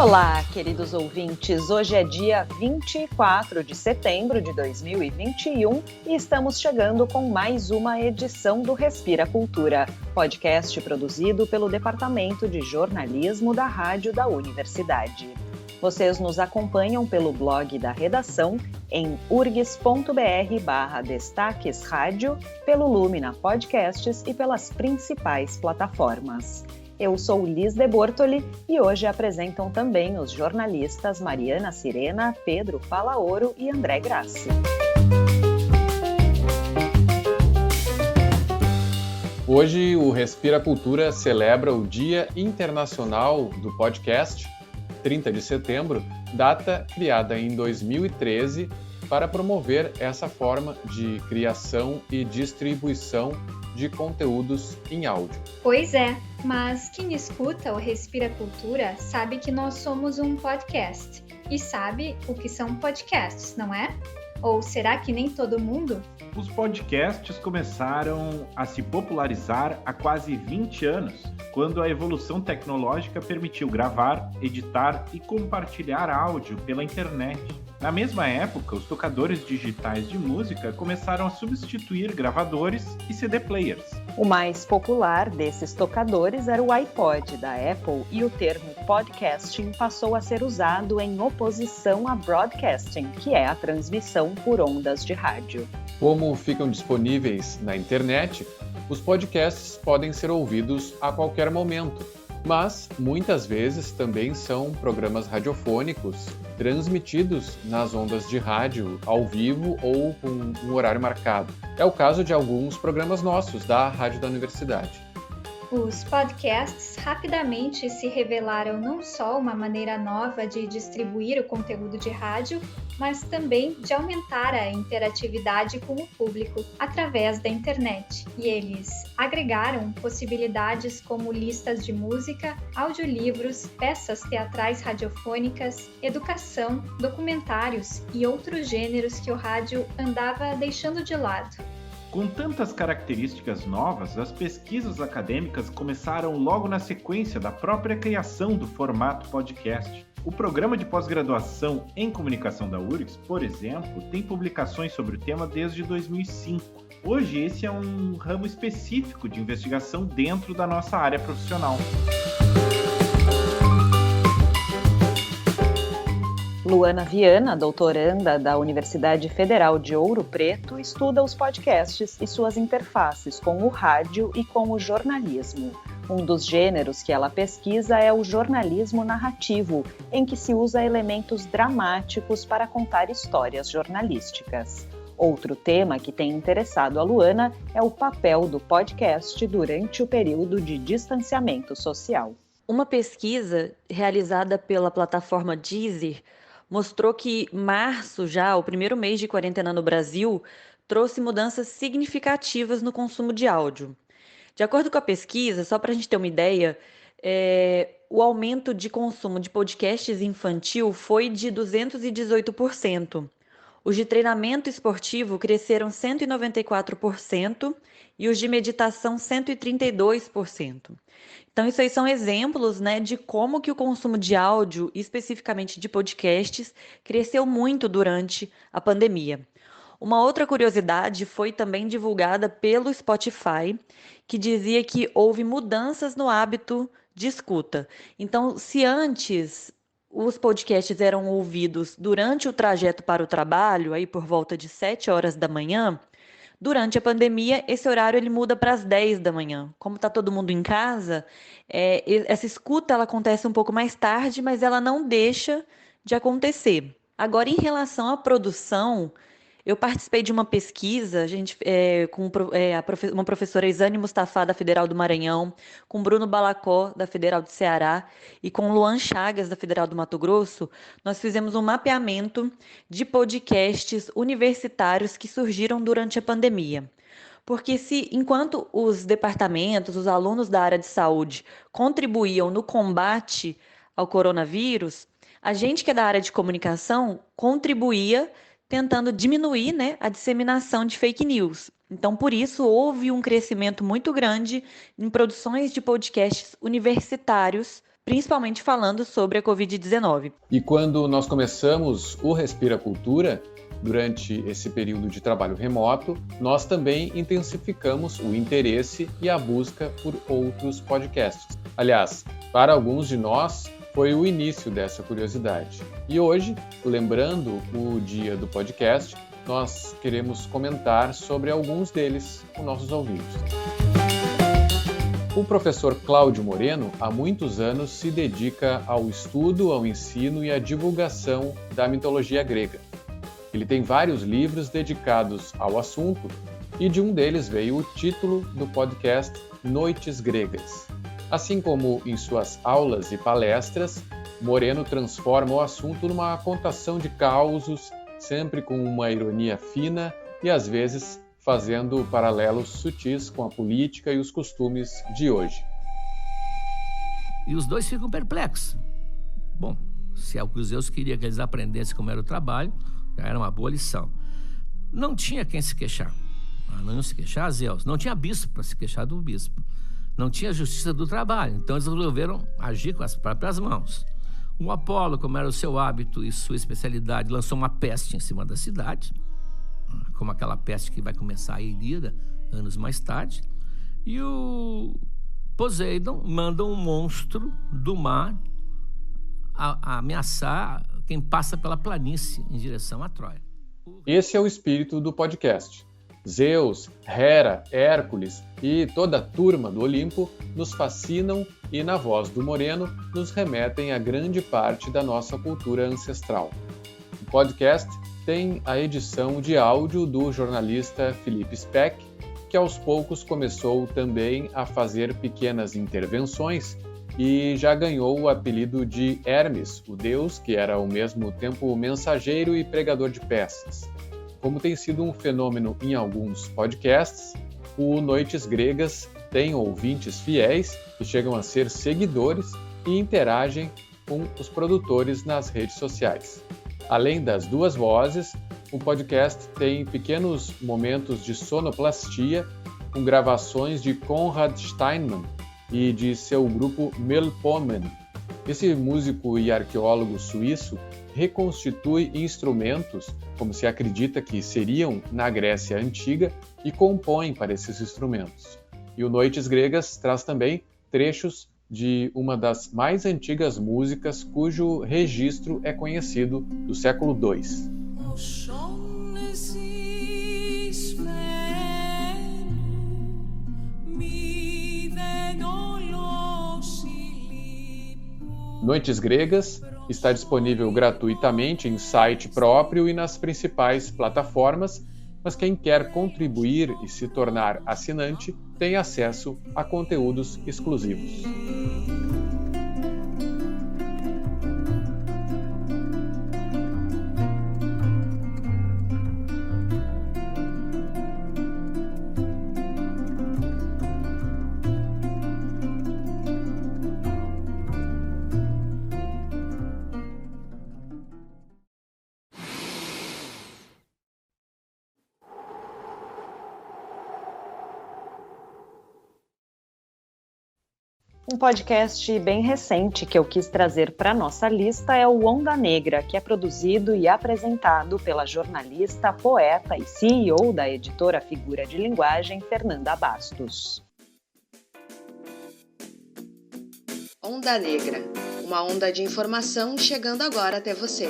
Olá, queridos ouvintes. Hoje é dia 24 de setembro de 2021 e estamos chegando com mais uma edição do Respira Cultura, podcast produzido pelo Departamento de Jornalismo da Rádio da Universidade. Vocês nos acompanham pelo blog da redação em urgs.br/destaques rádio, pelo Lumina Podcasts e pelas principais plataformas. Eu sou Liz de Bortoli e hoje apresentam também os jornalistas Mariana Sirena, Pedro Palaoro e André Grassi. Hoje o Respira Cultura celebra o Dia Internacional do Podcast, 30 de setembro, data criada em 2013 para promover essa forma de criação e distribuição de conteúdos em áudio. Pois é, mas quem escuta o Respira Cultura sabe que nós somos um podcast e sabe o que são podcasts, não é? Ou será que nem todo mundo? Os podcasts começaram a se popularizar há quase 20 anos, quando a evolução tecnológica permitiu gravar, editar e compartilhar áudio pela internet. Na mesma época, os tocadores digitais de música começaram a substituir gravadores e CD players. O mais popular desses tocadores era o iPod da Apple e o termo podcasting passou a ser usado em oposição a broadcasting, que é a transmissão por ondas de rádio. Como ficam disponíveis na internet, os podcasts podem ser ouvidos a qualquer momento, mas muitas vezes também são programas radiofônicos transmitidos nas ondas de rádio ao vivo ou com um horário marcado. É o caso de alguns programas nossos da Rádio da Universidade. Os podcasts rapidamente se revelaram não só uma maneira nova de distribuir o conteúdo de rádio, mas também de aumentar a interatividade com o público através da internet. E eles agregaram possibilidades como listas de música, audiolivros, peças teatrais radiofônicas, educação, documentários e outros gêneros que o rádio andava deixando de lado. Com tantas características novas, as pesquisas acadêmicas começaram logo na sequência da própria criação do formato podcast. O programa de pós-graduação em comunicação da URGS, por exemplo, tem publicações sobre o tema desde 2005. Hoje, esse é um ramo específico de investigação dentro da nossa área profissional. Luana Viana, doutoranda da Universidade Federal de Ouro Preto, estuda os podcasts e suas interfaces com o rádio e com o jornalismo. Um dos gêneros que ela pesquisa é o jornalismo narrativo, em que se usa elementos dramáticos para contar histórias jornalísticas. Outro tema que tem interessado a Luana é o papel do podcast durante o período de distanciamento social. Uma pesquisa realizada pela plataforma Deezer mostrou que março, já o primeiro mês de quarentena no Brasil, trouxe mudanças significativas no consumo de áudio. De acordo com a pesquisa, só para a gente ter uma ideia, o aumento de consumo de podcasts infantil foi de 218%. Os de treinamento esportivo cresceram 194% e os de meditação 132%. Então, isso aí são exemplos, de como que o consumo de áudio, especificamente de podcasts, cresceu muito durante a pandemia. Uma outra curiosidade foi também divulgada pelo Spotify, que dizia que houve mudanças no hábito de escuta. Então, se antes os podcasts eram ouvidos durante o trajeto para o trabalho, aí por volta de 7 horas da manhã, durante a pandemia, esse horário ele muda para as 10 da manhã. Como está todo mundo em casa, essa escuta ela acontece um pouco mais tarde, mas ela não deixa de acontecer. Agora, em relação à produção, eu participei de uma pesquisa com uma professora Isane Mustafa, da Federal do Maranhão, com Bruno Balacó, da Federal do Ceará, e com Luan Chagas, da Federal do Mato Grosso. Nós fizemos um mapeamento de podcasts universitários que surgiram durante a pandemia. Porque enquanto os departamentos, os alunos da área de saúde contribuíam no combate ao coronavírus, a gente que é da área de comunicação contribuía tentando diminuir, a disseminação de fake news. Então, por isso, houve um crescimento muito grande em produções de podcasts universitários principalmente falando sobre a Covid-19. E quando nós começamos o Respira Cultura, durante esse período de trabalho remoto, nós também intensificamos o interesse e a busca por outros podcasts. Aliás, para alguns de nós, foi o início dessa curiosidade. E hoje, lembrando o dia do podcast, nós queremos comentar sobre alguns deles com nossos ouvintes. O professor Cláudio Moreno, há muitos anos, se dedica ao estudo, ao ensino e à divulgação da mitologia grega. Ele tem vários livros dedicados ao assunto e de um deles veio o título do podcast Noites Gregas. Assim como em suas aulas e palestras, Moreno transforma o assunto numa contação de causos, sempre com uma ironia fina e às vezes fazendo paralelos sutis com a política e os costumes de hoje. E os dois ficam perplexos. Bom, se é o que os Zeus queria que eles aprendessem como era o trabalho, já era uma boa lição. Não tinha quem se queixar. Não iam se queixar, Zeus. Não tinha bispo para se queixar do bispo. Não tinha justiça do trabalho. Então eles resolveram agir com as próprias mãos. O Apolo, como era o seu hábito e sua especialidade, lançou uma peste em cima da cidade, como aquela peste que vai começar a Ilíada anos mais tarde. E o Poseidon manda um monstro do mar a ameaçar quem passa pela planície em direção a Troia. Esse é o espírito do podcast. Zeus, Hera, Hércules e toda a turma do Olimpo nos fascinam e, na voz do Moreno, nos remetem a grande parte da nossa cultura ancestral. O podcast tem a edição de áudio do jornalista Felipe Speck, que aos poucos começou também a fazer pequenas intervenções e já ganhou o apelido de Hermes, o deus que era ao mesmo tempo mensageiro e pregador de peças. Como tem sido um fenômeno em alguns podcasts, o Noites Gregas tem ouvintes fiéis que chegam a ser seguidores e interagem com os produtores nas redes sociais. Além das duas vozes, o podcast tem pequenos momentos de sonoplastia com gravações de Konrad Steinmann e de seu grupo Melpomen. Esse músico e arqueólogo suíço reconstitui instrumentos, como se acredita que seriam na Grécia Antiga, e compõe para esses instrumentos. E o Noites Gregas traz também trechos de uma das mais antigas músicas cujo registro é conhecido, do século II. Noites Gregas está disponível gratuitamente em site próprio e nas principais plataformas, mas quem quer contribuir e se tornar assinante tem acesso a conteúdos exclusivos. Um podcast bem recente que eu quis trazer para a nossa lista é o Onda Negra, que é produzido e apresentado pela jornalista, poeta e CEO da editora Figura de Linguagem, Fernanda Bastos. Onda Negra, uma onda de informação chegando agora até você.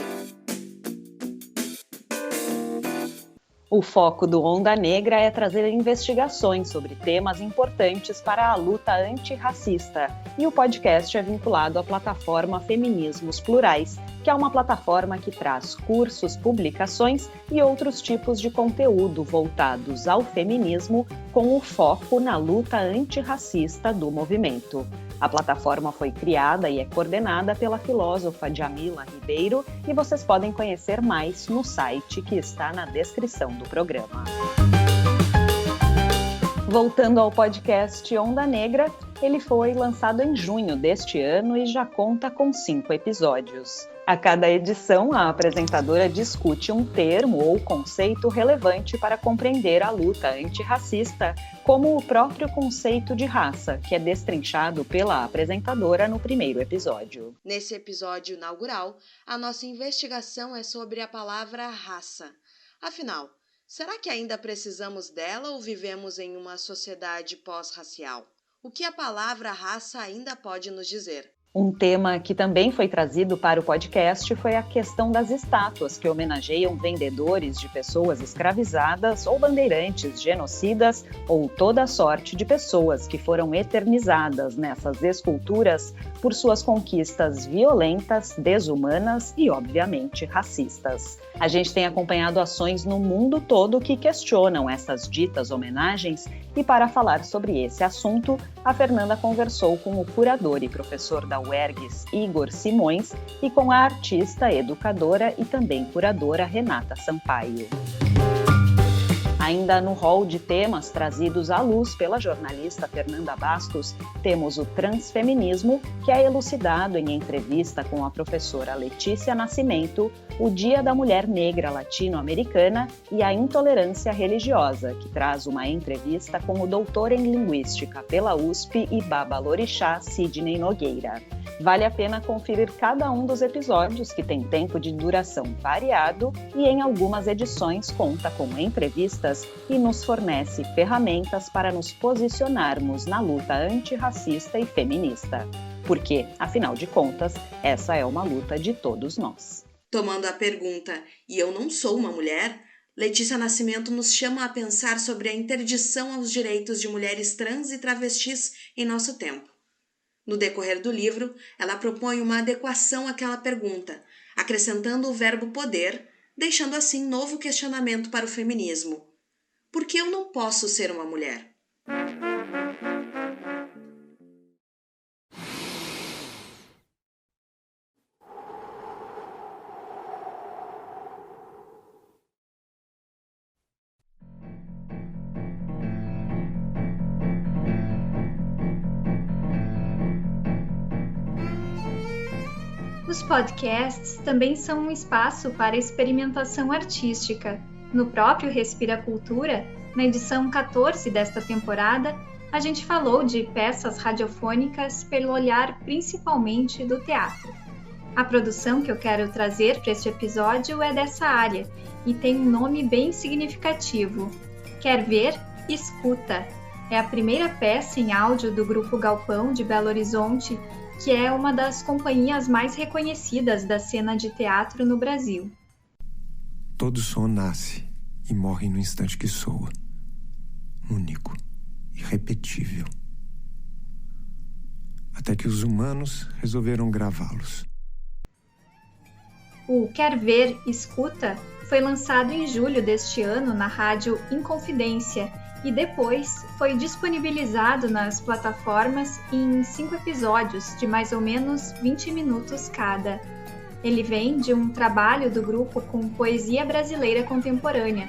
O foco do Onda Negra é trazer investigações sobre temas importantes para a luta antirracista, e o podcast é vinculado à plataforma Feminismos Plurais, que é uma plataforma que traz cursos, publicações e outros tipos de conteúdo voltados ao feminismo com o foco na luta antirracista do movimento. A plataforma foi criada e é coordenada pela filósofa Djamila Ribeiro e vocês podem conhecer mais no site que está na descrição do programa. Voltando ao podcast Onda Negra, ele foi lançado em junho deste ano e já conta com 5 episódios. A cada edição, a apresentadora discute um termo ou conceito relevante para compreender a luta antirracista, como o próprio conceito de raça, que é destrinchado pela apresentadora no primeiro episódio. Nesse episódio inaugural, a nossa investigação é sobre a palavra raça. Afinal, será que ainda precisamos dela ou vivemos em uma sociedade pós-racial? O que a palavra raça ainda pode nos dizer? Um tema que também foi trazido para o podcast foi a questão das estátuas que homenageiam vendedores de pessoas escravizadas ou bandeirantes, genocidas ou toda sorte de pessoas que foram eternizadas nessas esculturas por suas conquistas violentas, desumanas e, obviamente, racistas. A gente tem acompanhado ações no mundo todo que questionam essas ditas homenagens e para falar sobre esse assunto, a Fernanda conversou com o curador e professor da UERGS, Igor Simões, e com a artista, educadora e também curadora Renata Sampaio. Ainda no rol de temas trazidos à luz pela jornalista Fernanda Bastos, temos o transfeminismo, que é elucidado em entrevista com a professora Letícia Nascimento, o Dia da Mulher Negra Latino-Americana e a intolerância religiosa, que traz uma entrevista com o doutor em Linguística pela USP e Babalorixá Sidney Nogueira. Vale a pena conferir cada um dos episódios, que tem tempo de duração variado e em algumas edições conta com entrevistas e nos fornece ferramentas para nos posicionarmos na luta antirracista e feminista. Porque, afinal de contas, essa é uma luta de todos nós. Tomando a pergunta, e eu não sou uma mulher? Letícia Nascimento nos chama a pensar sobre a interdição aos direitos de mulheres trans e travestis em nosso tempo. No decorrer do livro, ela propõe uma adequação àquela pergunta, acrescentando o verbo poder, deixando assim novo questionamento para o feminismo. Por que eu não posso ser uma mulher? Os podcasts também são um espaço para experimentação artística. No próprio Respira Cultura, na edição 14 desta temporada, a gente falou de peças radiofônicas pelo olhar principalmente do teatro. A produção que eu quero trazer para este episódio é dessa área e tem um nome bem significativo. Quer Ver? Escuta! É a primeira peça em áudio do Grupo Galpão de Belo Horizonte, que é uma das companhias mais reconhecidas da cena de teatro no Brasil. Todo som nasce e morre no instante que soa. Único, irrepetível. Até que os humanos resolveram gravá-los. O Quer Ver, Escuta foi lançado em julho deste ano na rádio Inconfidência e depois foi disponibilizado nas plataformas em 5 episódios de mais ou menos 20 minutos cada. Ele vem de um trabalho do grupo com poesia brasileira contemporânea.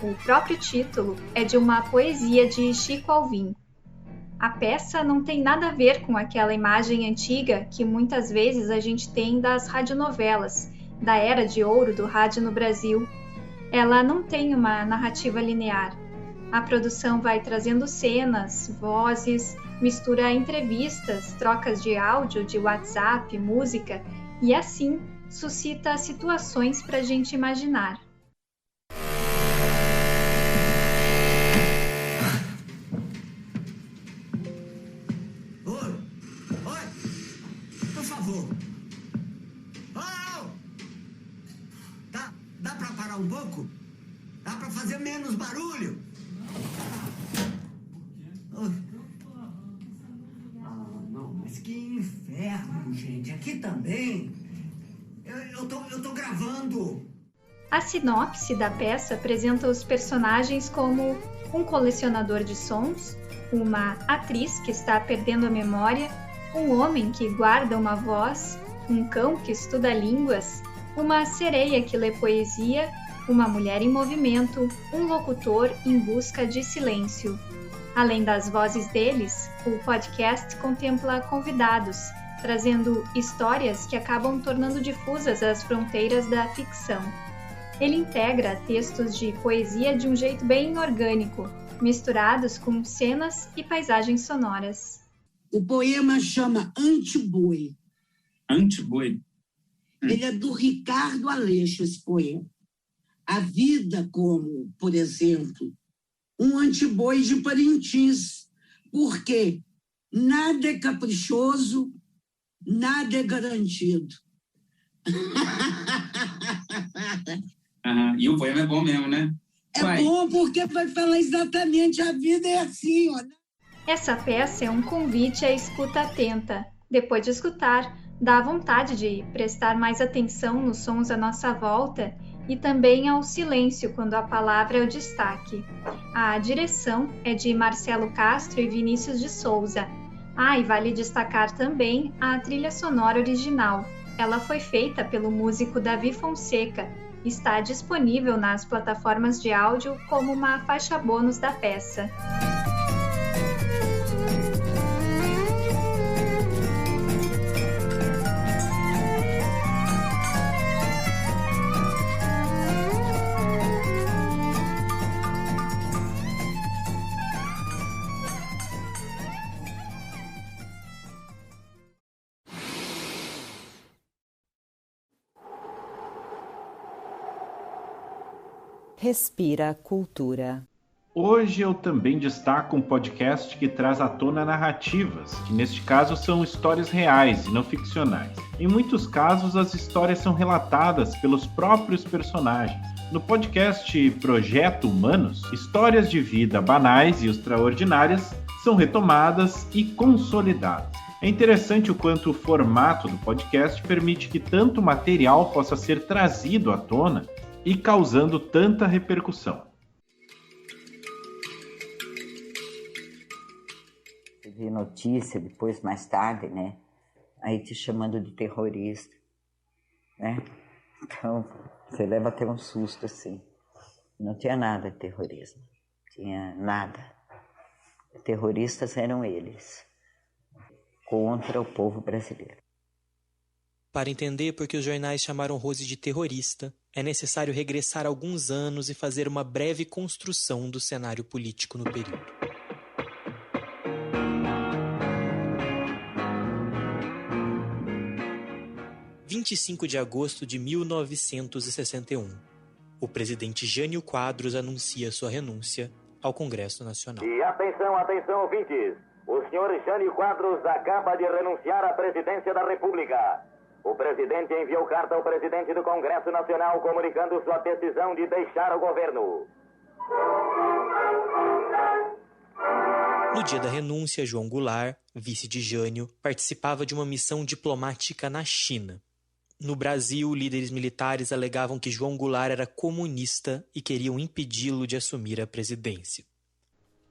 O próprio título é de uma poesia de Chico Alvim. A peça não tem nada a ver com aquela imagem antiga que muitas vezes a gente tem das radionovelas, da era de ouro do rádio no Brasil. Ela não tem uma narrativa linear. A produção vai trazendo cenas, vozes, mistura entrevistas, trocas de áudio, de WhatsApp, música, e assim suscita situações para a gente imaginar. Oi, por favor. Dá para parar um pouco? Dá para fazer menos barulho? Não, mas que inferno, gente. Aqui também. Eu tô gravando. A sinopse da peça apresenta os personagens como um colecionador de sons, uma atriz que está perdendo a memória, um homem que guarda uma voz, um cão que estuda línguas, uma sereia que lê poesia, uma mulher em movimento, um locutor em busca de silêncio. Além das vozes deles, o podcast contempla convidados trazendo histórias que acabam tornando difusas as fronteiras da ficção. Ele integra textos de poesia de um jeito bem orgânico, misturados com cenas e paisagens sonoras. O poema chama Antiboi. Antiboi? Ele é do Ricardo Aleixo, esse poema. A vida como, por exemplo, um antiboi de Parintins, porque nada é caprichoso, nada é garantido. E o poema é bom mesmo, né? Bom porque vai falar exatamente a vida é assim, ó. Essa peça é um convite à escuta atenta. Depois de escutar, dá vontade de prestar mais atenção nos sons à nossa volta e também ao silêncio quando a palavra é o destaque. A direção é de Marcelo Castro e Vinícius de Souza. E vale destacar também a trilha sonora original. Ela foi feita pelo músico Davi Fonseca. Está disponível nas plataformas de áudio como uma faixa bônus da peça. Respira Cultura. Hoje eu também destaco um podcast que traz à tona narrativas, que neste caso são histórias reais e não ficcionais. Em muitos casos, as histórias são relatadas pelos próprios personagens. No podcast Projeto Humanos, histórias de vida banais e extraordinárias são retomadas e consolidadas. É interessante o quanto o formato do podcast permite que tanto material possa ser trazido à tona e causando tanta repercussão. Teve notícia depois, mais tarde, né? Aí te chamando de terrorista, né? Então, você leva até um susto, assim. Não tinha nada de terrorismo. Tinha nada. Terroristas eram eles, contra o povo brasileiro. Para entender por que os jornais chamaram Rose de terrorista, é necessário regressar alguns anos e fazer uma breve construção do cenário político no período. – 25 de agosto de 1961. O presidente Jânio Quadros anuncia sua renúncia ao Congresso Nacional. E atenção, atenção, ouvintes! O senhor Jânio Quadros acaba de renunciar à presidência da República. O presidente enviou carta ao presidente do Congresso Nacional comunicando sua decisão de deixar o governo. No dia da renúncia, João Goulart, vice de Jânio, participava de uma missão diplomática na China. No Brasil, líderes militares alegavam que João Goulart era comunista e queriam impedi-lo de assumir a presidência.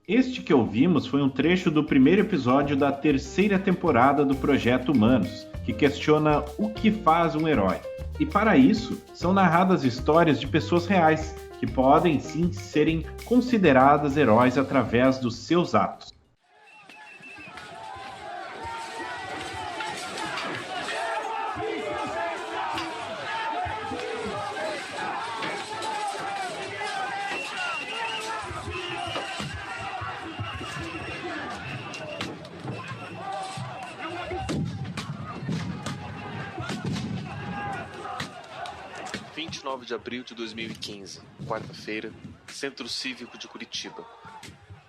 Este que ouvimos foi um trecho do primeiro episódio da terceira temporada do Projeto Humanos, que questiona o que faz um herói. E para isso, são narradas histórias de pessoas reais, que podem sim serem consideradas heróis através dos seus atos. De abril de 2015, quarta-feira, Centro Cívico de Curitiba.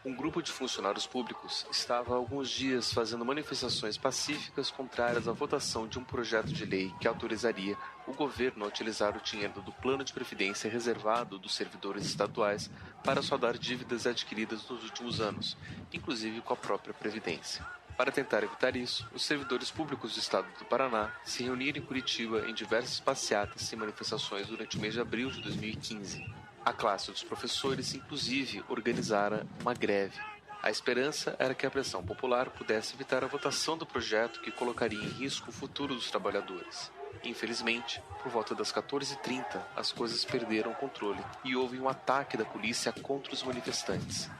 Um grupo de funcionários públicos estava há alguns dias fazendo manifestações pacíficas contrárias à votação de um projeto de lei que autorizaria o governo a utilizar o dinheiro do plano de previdência reservado dos servidores estaduais para saldar dívidas adquiridas nos últimos anos, inclusive com a própria Previdência. Para tentar evitar isso, os servidores públicos do estado do Paraná se reuniram em Curitiba em diversas passeatas e manifestações durante o mês de abril de 2015. A classe dos professores, inclusive, organizara uma greve. A esperança era que a pressão popular pudesse evitar a votação do projeto que colocaria em risco o futuro dos trabalhadores. Infelizmente, por volta das 14h30, as coisas perderam o controle e houve um ataque da polícia contra os manifestantes.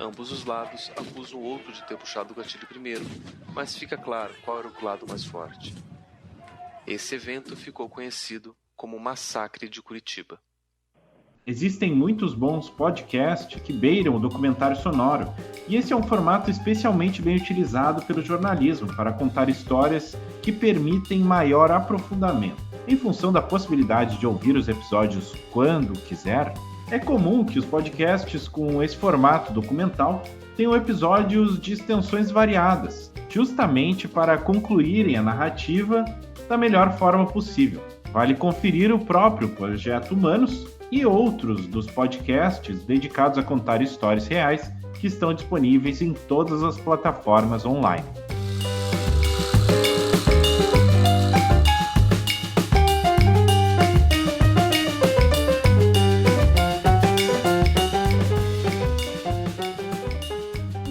Ambos os lados acusam o outro de ter puxado o gatilho primeiro, mas fica claro qual era o lado mais forte. Esse evento ficou conhecido como o Massacre de Curitiba. Existem muitos bons podcasts que beiram o documentário sonoro, e esse é um formato especialmente bem utilizado pelo jornalismo para contar histórias que permitem maior aprofundamento. Em função da possibilidade de ouvir os episódios quando quiser, é comum que os podcasts com esse formato documental tenham episódios de extensões variadas, justamente para concluírem a narrativa da melhor forma possível. Vale conferir o próprio Projeto Humanos e outros dos podcasts dedicados a contar histórias reais que estão disponíveis em todas as plataformas online.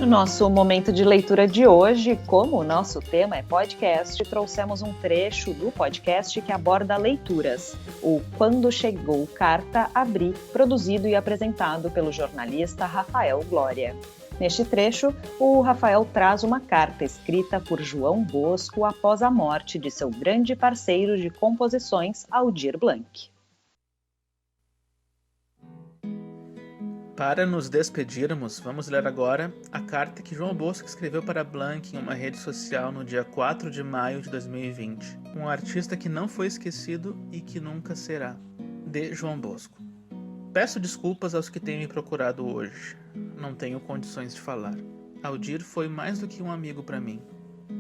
No nosso momento de leitura de hoje, como o nosso tema é podcast, trouxemos um trecho do podcast que aborda leituras, o Quando Chegou Carta, Abri, produzido e apresentado pelo jornalista Rafael Glória. Neste trecho, o Rafael traz uma carta escrita por João Bosco após a morte de seu grande parceiro de composições, Aldir Blanc. Para nos despedirmos, vamos ler agora a carta que João Bosco escreveu para Blanc em uma rede social no dia 4 de maio de 2020. Um artista que não foi esquecido e que nunca será. De João Bosco. Peço desculpas aos que têm me procurado hoje. Não tenho condições de falar. Aldir foi mais do que um amigo para mim.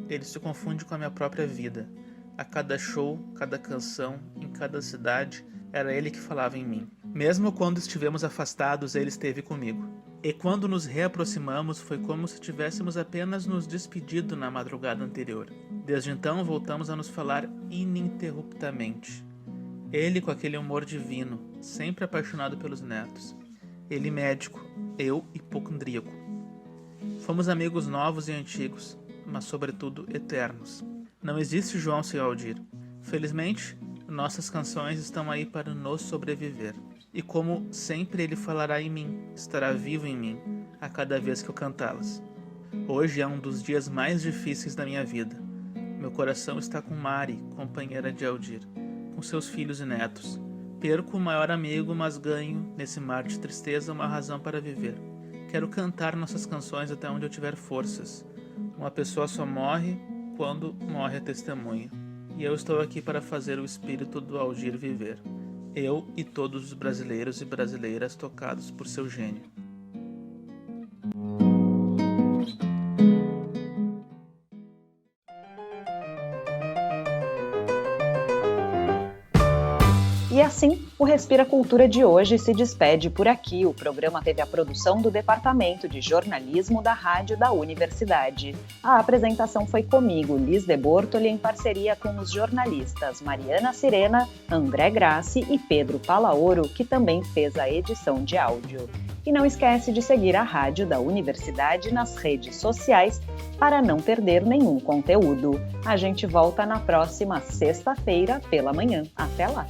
Ele se confunde com a minha própria vida. A cada show, cada canção, em cada cidade, era ele que falava em mim. Mesmo quando estivemos afastados, ele esteve comigo. E quando nos reaproximamos, foi como se tivéssemos apenas nos despedido na madrugada anterior. Desde então, voltamos a nos falar ininterruptamente. Ele com aquele humor divino, sempre apaixonado pelos netos. Ele médico, eu hipocondríaco. Fomos amigos novos e antigos, mas sobretudo eternos. Não existe João sem Aldir. Felizmente, nossas canções estão aí para nos sobreviver. E como sempre ele falará em mim, estará vivo em mim, a cada vez que eu cantá-las. Hoje é um dos dias mais difíceis da minha vida. Meu coração está com Mari, companheira de Aldir, com seus filhos e netos. Perco o maior amigo, mas ganho, nesse mar de tristeza, uma razão para viver. Quero cantar nossas canções até onde eu tiver forças. Uma pessoa só morre quando morre a testemunha. E eu estou aqui para fazer o espírito do Aldir viver. Eu e todos os brasileiros e brasileiras tocados por seu gênio. E assim, o Respira Cultura de hoje se despede por aqui. O programa teve a produção do Departamento de Jornalismo da Rádio da Universidade. A apresentação foi comigo, Liz de Bortoli, em parceria com os jornalistas Mariana Sirena, André Grassi e Pedro Palaoro, que também fez a edição de áudio. E não esquece de seguir a Rádio da Universidade nas redes sociais para não perder nenhum conteúdo. A gente volta na próxima sexta-feira pela manhã. Até lá!